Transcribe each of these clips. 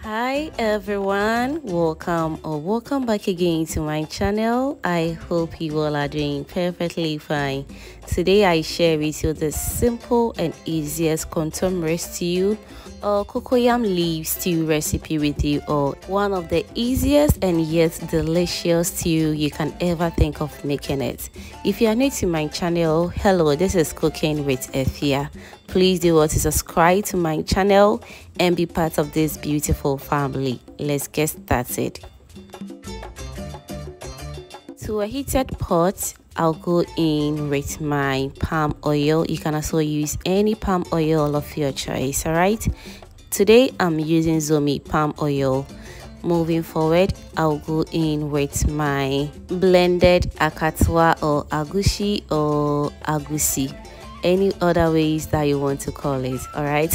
Hi everyone, welcome back again to my channel. I hope you all are doing perfectly fine. Today I share with you the simple and easiest kontomire stew or cocoyam leaf stew recipe with you, or one of the easiest and yet delicious stew you can ever think of making it. If you are new to my channel, hello, this is Cooking with Efia. Please do want to subscribe to my channel and be part of this beautiful family. Let's get started. To a heated pot, I'll go in with my palm oil. You can also use any palm oil of your choice, alright? Today I'm using Zomi palm oil. Moving forward, I'll go in with my blended akatwa or agushie or agusi, any other ways that you want to call it, all right?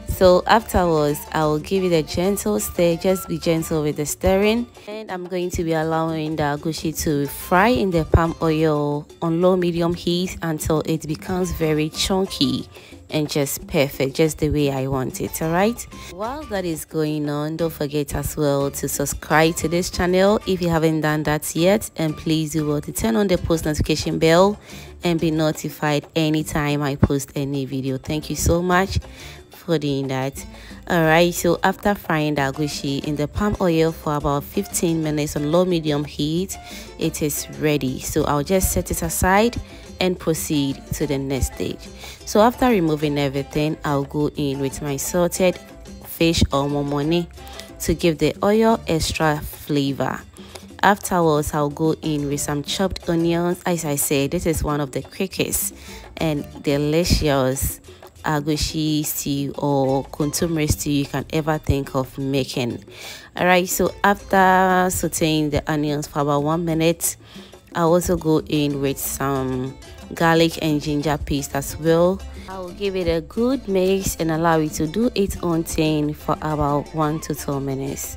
So afterwards, I will give it a gentle stir. Just be gentle with the stirring, and I'm going to be allowing the agushie to fry in the palm oil on low medium heat until it becomes very chunky and just perfect, just the way I want it. All right, while that is going on, don't forget as well to subscribe to this channel if you haven't done that yet, and please do well to turn on the post notification bell and be notified anytime I post any video. Thank you so much for doing that. All right, so after frying the agushie in the palm oil for about 15 minutes on low medium heat, it is ready. So I'll just set it aside and proceed to the next stage. So after removing everything, I'll go in with my salted fish or momone to give the oil extra flavor. Afterwards, I'll go in with some chopped onions. As I said, this is one of the quickest and delicious agushie stew or kontomire stew you can ever think of making. All right, so after sauteing the onions for about 1 minute, I'll also go in with some garlic and ginger paste as well. I'll give it a good mix and allow it to do its own thing for about 1 to 2 minutes.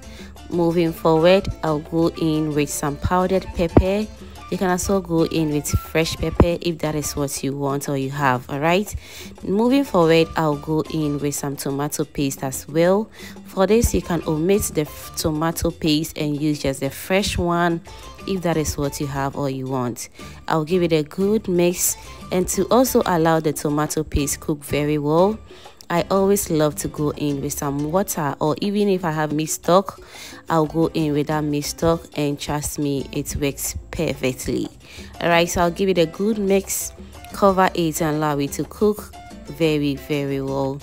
Moving forward, I'll go in with some powdered pepper. You can also go in with fresh pepper if that is what you want or you have. All right, moving forward, I'll go in with some tomato paste as well. For this, you can omit the tomato paste and use just the fresh one if that is what you have or you want. I'll give it a good mix, and to also allow the tomato paste cook very well, I always love to go in with some water, or even if I have meat stock, I'll go in with that meat stock, and trust me, it works perfectly. All right, so I'll give it a good mix, cover it, and allow it to cook very, very well.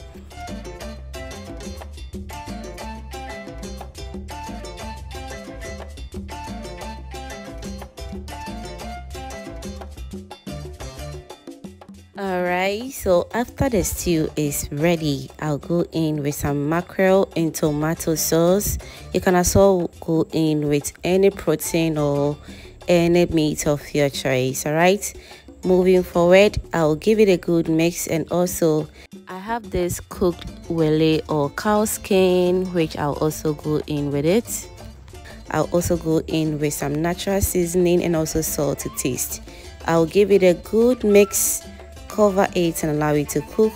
Alright, so after the stew is ready, I'll go in with some mackerel and tomato sauce. You can also go in with any protein or any meat of your choice. Alright, moving forward, I'll give it a good mix, and also I have this cooked wele or cow skin, which I'll also go in with it. I'll also go in with some natural seasoning and also salt to taste. I'll give it a good mix, cover it, and allow it to cook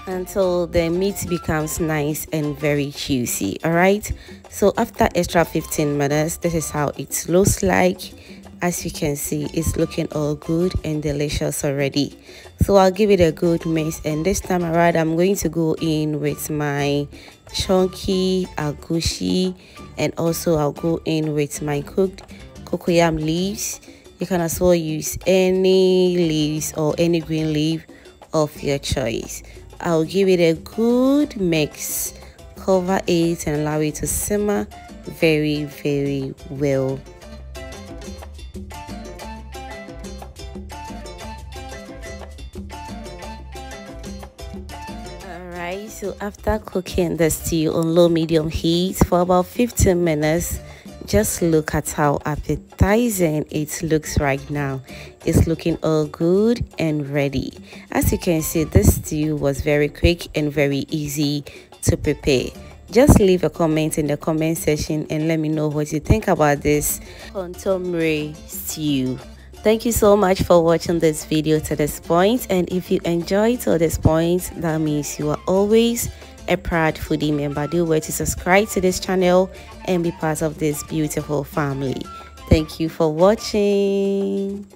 until the meat becomes nice and very juicy. All right, so after extra 15 minutes, this is how it looks like. As you can see, it's looking all good and delicious already. So I'll give it a good mix, and this time around I'm going to go in with my chunky agushie, and also I'll go in with my cooked cocoyam leaves. You can also use any leaves or any green leaf of your choice. I'll give it a good mix, cover it, and allow it to simmer very, very well. Alright, so after cooking the stew on low medium heat for about 15 minutes, just look at how appetizing it looks right now. It's looking all good and ready. As you can see, this stew was very quick and very easy to prepare. Just leave a comment in the comment section and let me know what you think about this kontomire stew. Thank you so much for watching this video to this point, and if you enjoyed to this point, that means you are always a proud foodie member, do well to subscribe to this channel and be part of this beautiful family. Thank you for watching.